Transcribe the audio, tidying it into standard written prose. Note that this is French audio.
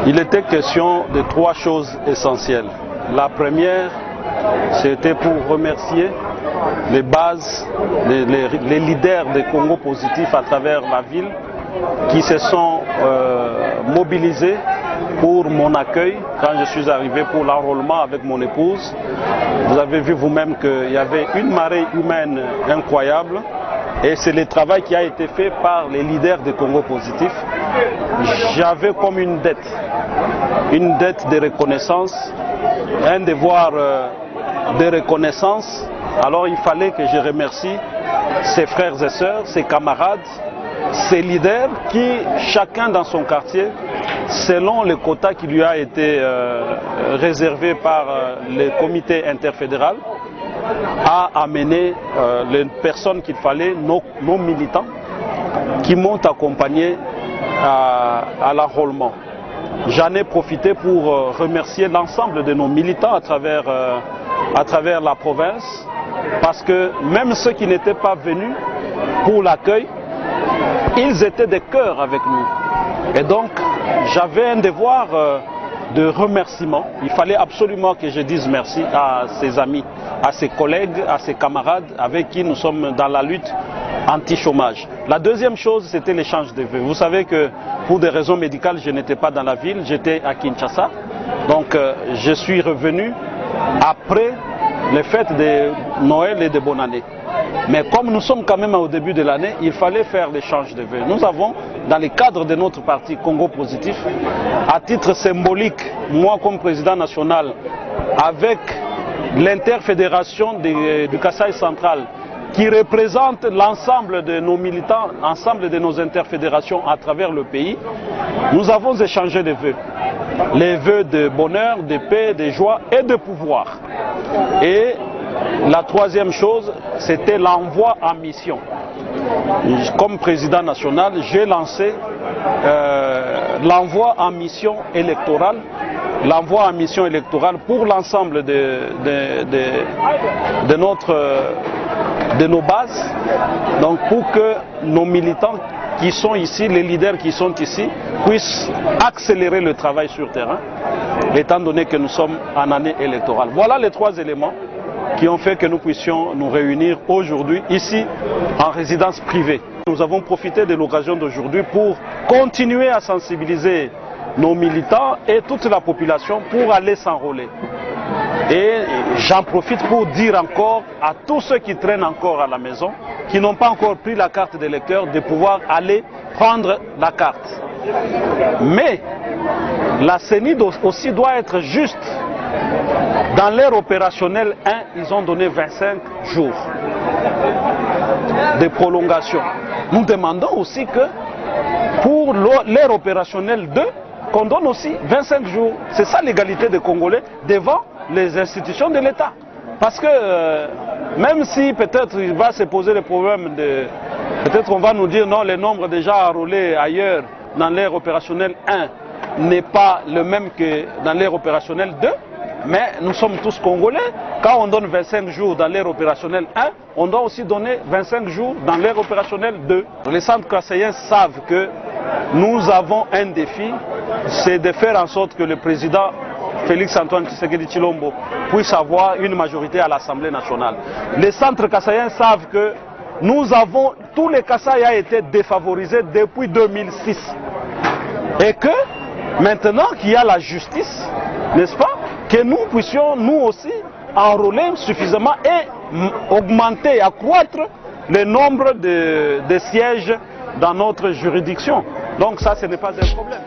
Il était question de trois choses essentielles. La première, c'était pour remercier les bases, les leaders des Congo positifs à travers la ville qui se sont mobilisés pour mon accueil quand je suis arrivé pour l'enrôlement avec mon épouse. Vous avez vu vous-même qu'il y avait une marée humaine incroyable et c'est le travail qui a été fait par les leaders des Congo positifs. J'avais comme une dette de reconnaissance, un devoir de reconnaissance. Alors il fallait que je remercie ses frères et sœurs, ses camarades, ses leaders qui, chacun dans son quartier, selon le quota qui lui a été réservé par le comité interfédéral, a amené les personnes qu'il fallait, nos militants, qui m'ont accompagné à l'enrôlement. J'en ai profité pour remercier l'ensemble de nos militants à travers la province, parce que même ceux qui n'étaient pas venus pour l'accueil, ils étaient de cœur avec nous. Et donc, j'avais un devoir de remerciement. Il fallait absolument que je dise merci à ses amis, à ses collègues, à ses camarades avec qui nous sommes dans la lutte anti-chômage. La deuxième chose, c'était l'échange de vœux. Vous savez que pour des raisons médicales, je n'étais pas dans la ville, j'étais à Kinshasa. Donc, je suis revenu après les fêtes de Noël et de Bonne Année. Mais comme nous sommes quand même au début de l'année, il fallait faire l'échange de vœux. Nous avons, dans le cadre de notre parti Congo Positif, à titre symbolique, moi comme président national, avec l'interfédération du Kasaï central, qui représente l'ensemble de nos militants, l'ensemble de nos interfédérations à travers le pays, nous avons échangé des vœux. Les vœux de bonheur, de paix, de joie et de pouvoir. Et la troisième chose, c'était l'envoi en mission. Comme président national, j'ai lancé l'envoi en mission électorale, pour l'ensemble de nos bases, donc pour que nos militants qui sont ici, les leaders qui sont ici, puissent accélérer le travail sur terrain, étant donné que nous sommes en année électorale. Voilà les trois éléments qui ont fait que nous puissions nous réunir aujourd'hui ici en résidence privée. Nous avons profité de l'occasion d'aujourd'hui pour continuer à sensibiliser nos militants et toute la population pour aller s'enrôler. Et j'en profite pour dire encore à tous ceux qui traînent encore à la maison, qui n'ont pas encore pris la carte d'électeur, de pouvoir aller prendre la carte. Mais la CENI aussi doit être juste. Dans l'ère opérationnelle 1, ils ont donné 25 jours de prolongation. Nous demandons aussi que pour l'ère opérationnelle 2, qu'on donne aussi 25 jours. C'est ça l'égalité des Congolais devant les institutions de l'État. Parce que même si peut-être il va se poser le problème de... Peut-être on va nous dire non, le nombre déjà enrôlés ailleurs dans l'ère opérationnelle 1 n'est pas le même que dans l'ère opérationnelle 2. Mais nous sommes tous Congolais. Quand on donne 25 jours dans l'ère opérationnelle 1, on doit aussi donner 25 jours dans l'ère opérationnelle 2. Les centres kassaïens savent que nous avons un défi, c'est de faire en sorte que le président Félix-Antoine Tshisekedi Tshilombo puisse avoir une majorité à l'Assemblée nationale. Les centres kassaïens savent que nous avons, tous les Kasaï a été défavorisés depuis 2006. Et que maintenant qu'il y a la justice, n'est-ce pas, que nous puissions nous aussi enrôler suffisamment et augmenter, accroître le nombre de sièges dans notre juridiction. Donc ça, ce n'est pas un problème.